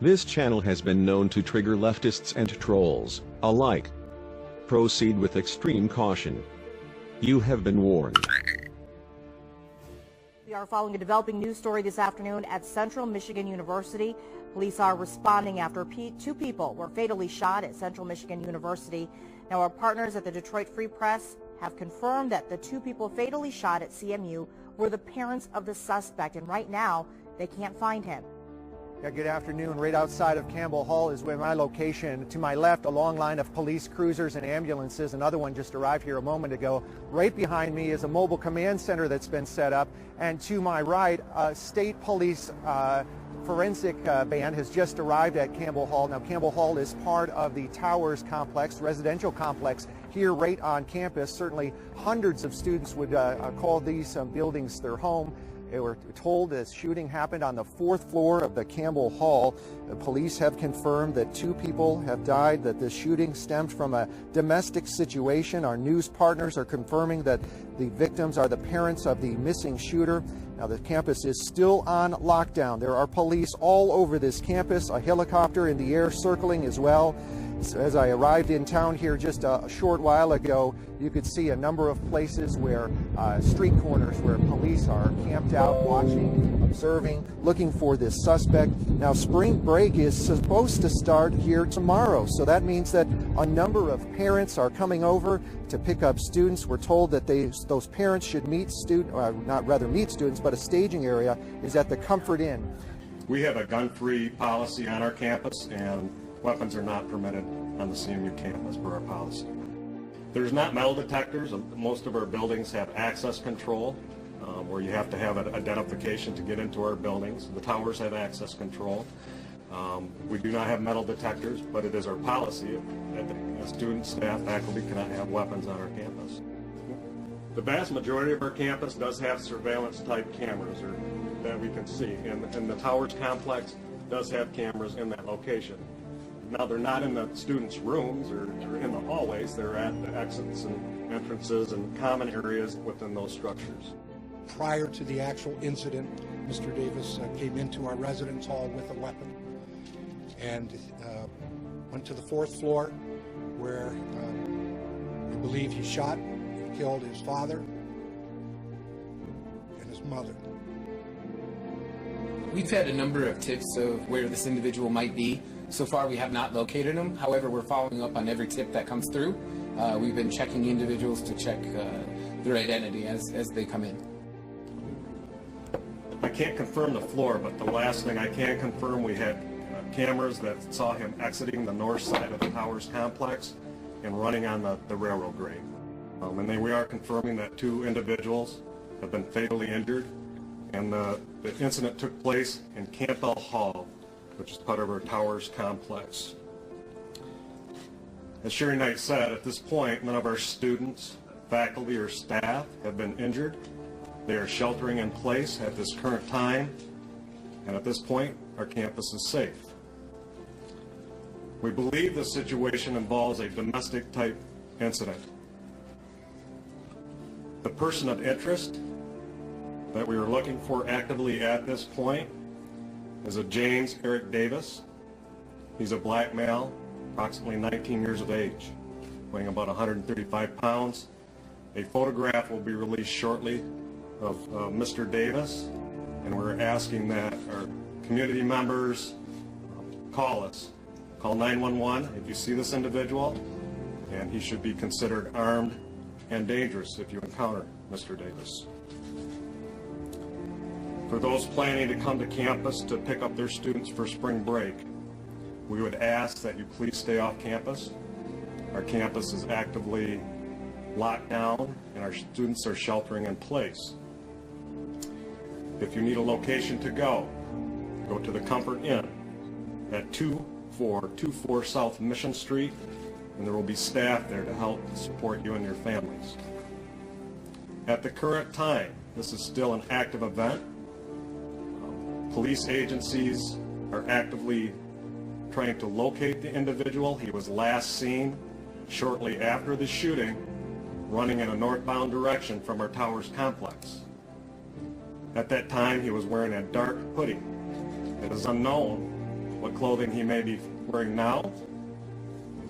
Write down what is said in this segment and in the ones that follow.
This channel has been known to trigger leftists and trolls alike. Proceed with extreme caution. You have been warned. We are following a developing news story this afternoon at Central Michigan University. Police are responding after two people were fatally shot at Central Michigan University. Now, our partners at the Detroit Free Press have confirmed that the two people fatally shot at CMU were the parents of the suspect, and right now they can't find him. Yeah, good afternoon. Right outside of Campbell Hall is where my location. To my left, a long line of police cruisers and ambulances. Another one just arrived here a moment ago. Right behind me is a mobile command center that's been set up. And to my right, a state police forensic band has just arrived at Campbell Hall. Now, Campbell Hall is part of the Towers complex, residential complex here right on campus. Certainly hundreds of students would call these buildings their home. They were told this shooting happened on the 4th floor of the Campbell Hall. The police have confirmed that 2 people have died, that the shooting stemmed from a domestic situation. Our news partners are confirming that the victims are the parents of the missing shooter. Now, the campus is still on lockdown. There are police all over this campus, a helicopter in the air circling as well. As I arrived in town here just a short while ago, you could see a number of places where street corners where police are camped out, watching, observing, looking for this suspect. Now, spring break is supposed to start here tomorrow, so that means that a number of parents are coming over to pick up students. We're told that those parents should meet meet students, but a staging area is at the Comfort Inn. We have a gun-free policy on our campus, and weapons are not permitted on the CMU campus per our policy. There's not metal detectors. Most of our buildings have access control, where you have to have an identification to get into our buildings. The towers have access control. We do not have metal detectors, but it is our policy that students, staff, faculty cannot have weapons on our campus. The vast majority of our campus does have surveillance-type cameras that we can see, and the Towers complex does have cameras in that location. Now, they're not in the students' rooms or in the hallways. They're at the exits and entrances and common areas within those structures. Prior to the actual incident, Mr. Davis came into our residence hall with a weapon and went to the 4th floor where we believe he shot and killed his father and his mother. We've had a number of tips of where this individual might be. So far, we have not located him. However, we're following up on every tip that comes through. We've been checking individuals to check their identity as they come in. I can't confirm the floor, but the last thing I can confirm, we had cameras that saw him exiting the north side of the Towers complex and running on the railroad grade. We are confirming that 2 individuals have been fatally injured, and the incident took place in Campbell Hall, which is part of our Towers complex. As Sherry Knight said, at this point, none of our students, faculty, or staff have been injured. They are sheltering in place at this current time, and at this point, our campus is safe. We believe the situation involves a domestic-type incident. The person of interest that we are looking for actively at this point is a James Eric Davis. He's a black male, approximately 19 years of age, weighing about 135 pounds. A photograph will be released shortly of Mr. Davis, and we're asking that our community members call us. Call 911 if you see this individual, and he should be considered armed and dangerous if you encounter Mr. Davis. For those planning to come to campus to pick up their students for spring break, we would ask that you please stay off campus. Our campus is actively locked down and our students are sheltering in place. If you need a location to go to the Comfort Inn at 2424 South Mission Street, and there will be staff there to help support you and your families. At the current time, this is still an active event. Police agencies are actively trying to locate the individual. He was last seen shortly after the shooting, running in a northbound direction from our Towers complex. At that time, he was wearing a dark hoodie. It is unknown what clothing he may be wearing now,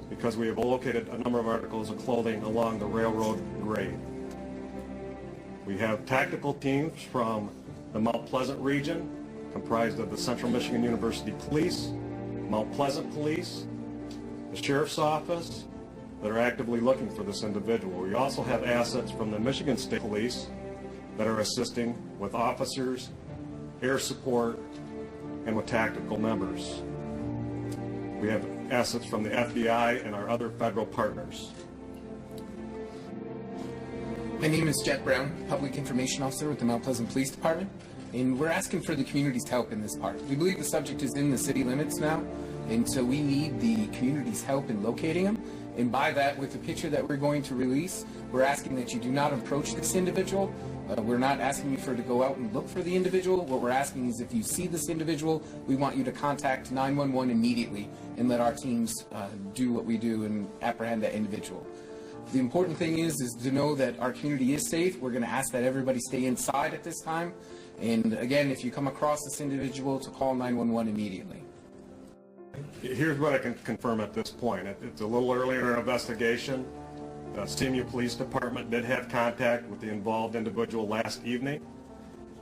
because we have located a number of articles of clothing along the railroad grade. We have tactical teams from the Mount Pleasant region, comprised of the Central Michigan University Police, Mount Pleasant Police, the Sheriff's Office, that are actively looking for this individual. We also have assets from the Michigan State Police that are assisting with officers, air support, and with tactical members. We have assets from the FBI and our other federal partners. My name is Jack Brown, Public Information Officer with the Mount Pleasant Police Department, and we're asking for the community's help in this part. We believe the subject is in the city limits now, and so we need the community's help in locating him. And by that, with the picture that we're going to release, we're asking that you do not approach this individual. We're not asking you to go out and look for the individual. What we're asking is if you see this individual, we want you to contact 911 immediately and let our teams do what we do and apprehend that individual. The important thing is to know that our community is safe. We're going to ask that everybody stay inside at this time. And again, if you come across this individual, to call 911 immediately. Here's what I can confirm at this point. It's a little early in our investigation. The CMU Police Department did have contact with the involved individual last evening.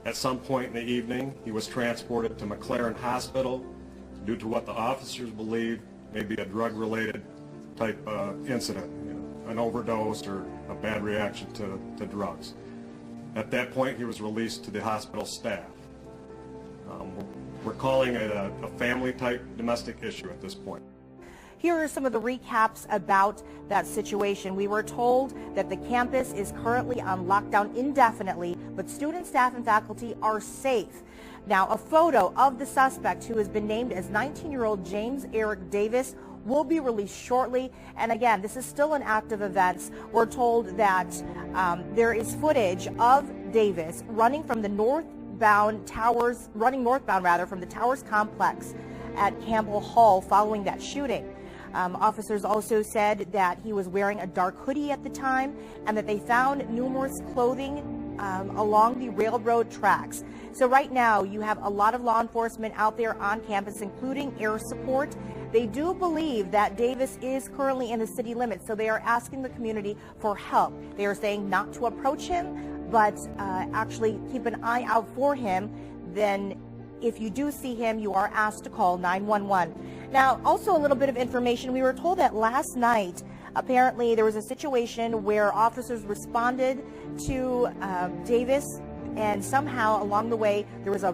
At some point in the evening, he was transported to McLaren Hospital due to what the officers believe may be a drug-related type incident, an overdose or a bad reaction to drugs. At that point, he was released to the hospital staff. We're calling it a family-type domestic issue at this point. Here are some of the recaps about that situation. We were told that the campus is currently on lockdown indefinitely, but students, staff, and faculty are safe. Now, a photo of the suspect, who has been named as 19-year-old James Eric Davis, will be released shortly. And again, this is still an active event. We're told that there is footage of Davis running from the northbound from the Towers complex at Campbell Hall following that shooting. Officers also said that he was wearing a dark hoodie at the time and that they found numerous clothing along the railroad tracks. So right now you have a lot of law enforcement out there on campus, including air support. They do believe that Davis is currently in the city limits, so they are asking the community for help. They are saying not to approach him, but actually keep an eye out for him. Then if you do see him, you are asked to call 911. Now, also a little bit of information. We were told that last night, apparently there was a situation where officers responded to Davis, and somehow along the way there was a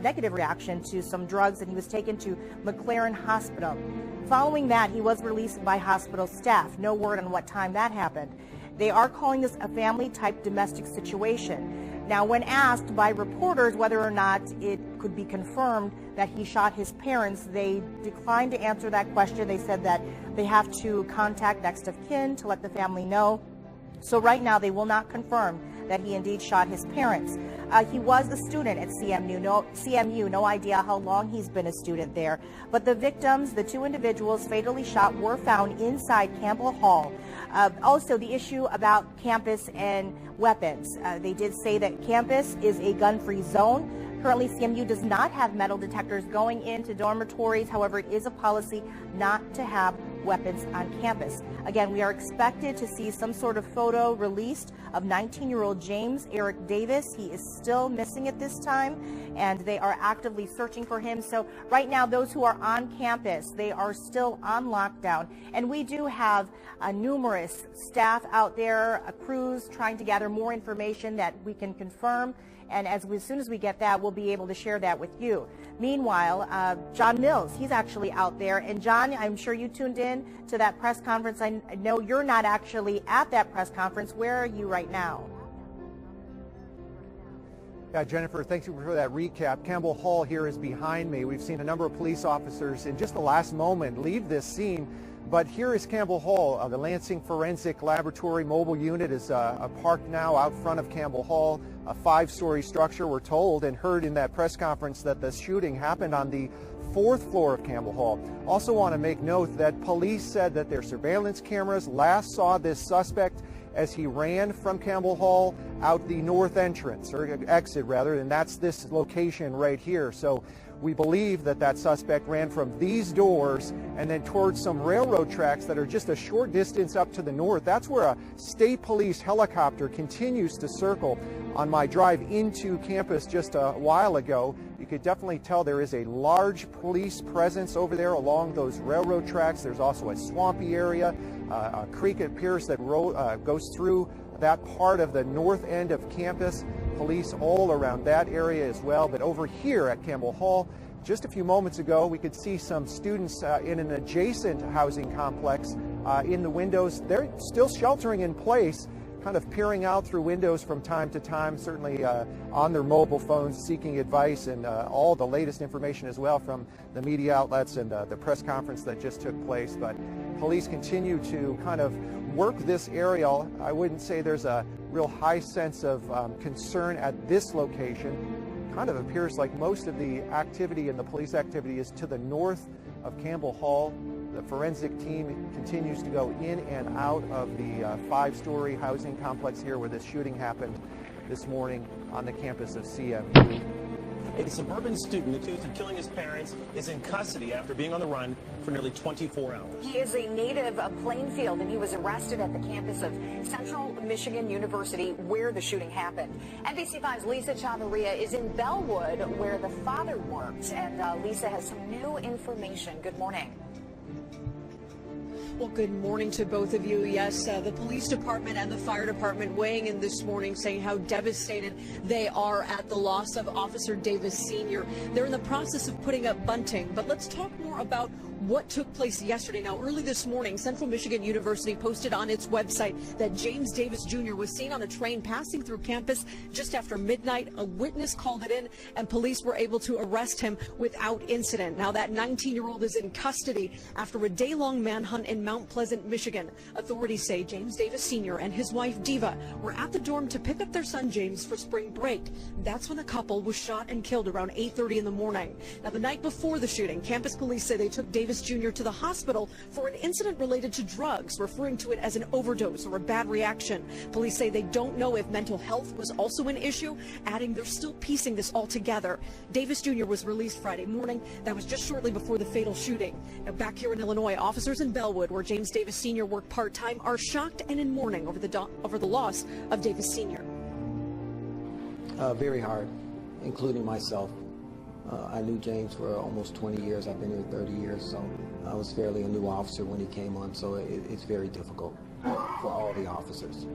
negative reaction to some drugs, and he was taken to McLaren Hospital. Following that, he was released by hospital staff. No word on what time that happened. They are calling this a family-type domestic situation. Now, when asked by reporters whether or not it could be confirmed that he shot his parents, they declined to answer that question. They said that they have to contact next of kin to let the family know. So right now, they will not confirm that he indeed shot his parents. He was a student at CMU, no idea how long he's been a student there. But the victims, the two individuals fatally shot, were found inside Campbell Hall. Also, the issue about campus and weapons. They did say that campus is a gun-free zone. Currently, CMU does not have metal detectors going into dormitories. However, it is a policy not to have weapons on campus. Again, we are expected to see some sort of photo released of 19-year-old James Eric Davis. He is still missing at this time, and they are actively searching for him. So right now, those who are on campus, they are still on lockdown. And we do have numerous staff out there, crews trying to gather more information that we can confirm. And as soon as we get that, we'll be able to share that with you. Meanwhile, John Mills, he's actually out there. And John, I'm sure you tuned in to that press conference. I know you're not actually at that press conference. Where are you right now? Yeah, Jennifer, thank you for that recap. Campbell Hall here is behind me. We've seen a number of police officers in just the last moment leave this scene. But here is Campbell Hall. The Lansing Forensic Laboratory mobile unit is parked now out front of Campbell Hall, a 5-story structure. We're told and heard in that press conference that the shooting happened on the 4th floor of Campbell Hall. Also want to make note that police said that their surveillance cameras last saw this suspect as he ran from Campbell Hall out the north entrance, or exit rather, and that's this location right here. So We believe that that suspect ran from these doors and then towards some railroad tracks that are just a short distance up to the north. That's where a state police helicopter continues to circle. On my drive into campus just a while ago, you could definitely tell there is a large police presence over there along those railroad tracks. There's also a swampy area, a creek it appears that goes through that part of the north end of campus. Police all around that area as well. But over here at Campbell Hall, just a few moments ago, we could see some students in an adjacent housing complex in the windows. They're still sheltering in place, kind of peering out through windows from time to time, certainly on their mobile phones, seeking advice and all the latest information as well from the media outlets and the press conference that just took place. But police continue to kind of work this area. I wouldn't say there's a real high sense of concern at this location. Kind of appears like most of the activity and the police activity is to the north of Campbell Hall. The forensic team continues to go in and out of the five-story housing complex here where this shooting happened this morning on the campus of CMU. A suburban student accused of killing his parents is in custody after being on the run for nearly 24 hours. He is a native of Plainfield, and he was arrested at the campus of Central Michigan University, where the shooting happened. NBC5's Lisa Chavarria is in Bellwood, where the father works, and Lisa has some new information. Good morning. Well, good morning to both of you. Yes, the police department and the fire department weighing in this morning, saying how devastated they are at the loss of Officer Davis Sr. They're in the process of putting up bunting, but let's talk more about what took place yesterday. Now, early this morning, Central Michigan University posted on its website that James Davis Jr. was seen on a train passing through campus just after midnight. A witness called it in, and police were able to arrest him without incident. Now, that 19-year-old is in custody after a day-long manhunt in Mount Pleasant, Michigan. Authorities say James Davis Sr. and his wife, Diva, were at the dorm to pick up their son, James, for spring break. That's when the couple was shot and killed around 8:30 in the morning. Now, the night before the shooting, campus police say they took Davis Jr. to the hospital for an incident related to drugs, referring to it as an overdose or a bad reaction. Police say they don't know if mental health was also an issue, adding they're still piecing this all together. Davis Jr. was released Friday morning. That was just shortly before the fatal shooting. Now, back here in Illinois, officers in Bellwood, where James Davis Sr. worked part-time, are shocked and in mourning over the loss of Davis Sr. Very hard, including myself. I knew James for almost 20 years. I've been here 30 years, so I was fairly a new officer when he came on, so it's very difficult for all the officers.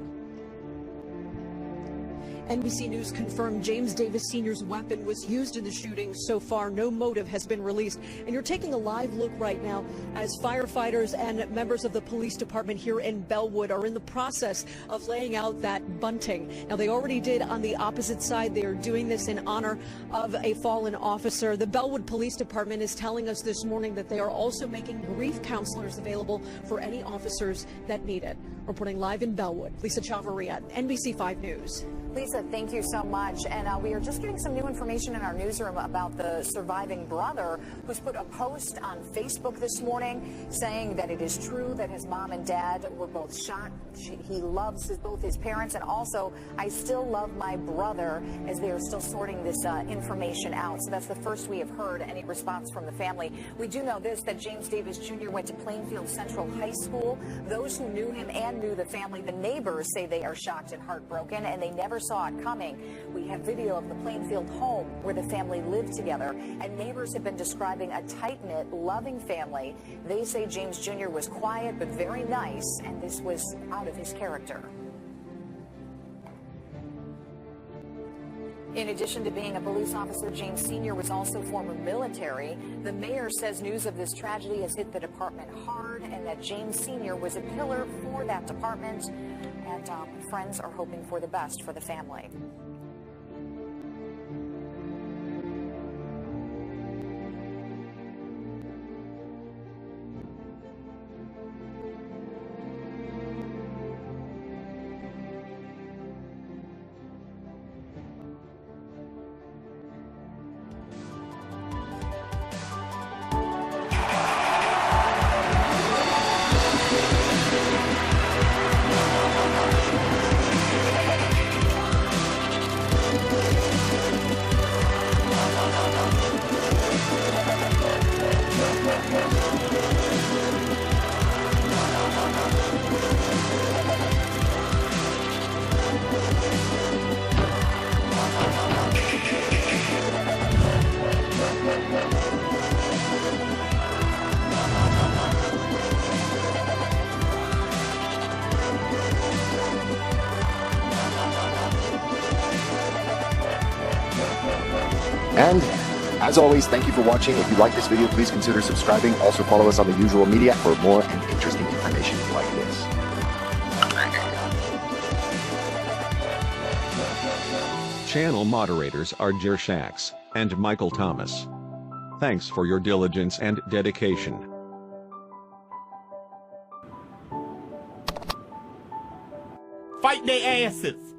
NBC News confirmed James Davis Sr.'s weapon was used in the shooting. So far, no motive has been released. And you're taking a live look right now as firefighters and members of the police department here in Bellwood are in the process of laying out that bunting. Now, they already did on the opposite side. They are doing this in honor of a fallen officer. The Bellwood Police Department is telling us this morning that they are also making grief counselors available for any officers that need it. Reporting live in Bellwood, Lisa Chavarria, NBC5 News. Lisa, thank you so much. And we are just getting some new information in our newsroom about the surviving brother who's put a post on Facebook this morning saying that it is true that his mom and dad were both shot. He loves both his parents, and also, I still love my brother, as they are still sorting this information out. So that's the first we have heard any response from the family. We do know this, that James Davis Jr. went to Plainfield Central High School. Those who knew him and knew the family, the neighbors, say they are shocked and heartbroken, and they never saw it coming. We have video of the Plainfield home where the family lived together, and neighbors have been describing a tight-knit, loving family. They say James Jr. was quiet but very nice, and this was out of his character. In addition to being a police officer, James Sr. was also former military. The mayor says news of this tragedy has hit the department hard, and that James Sr. was a pillar for that department, and friends are hoping for the best for the family. And as always, thank you for watching. If you like this video, please consider subscribing. Also follow us on the usual media for more and interesting information like this. Channel moderators are Jer Shax and Michael Thomas. Thanks for your diligence and dedication. Fight their asses.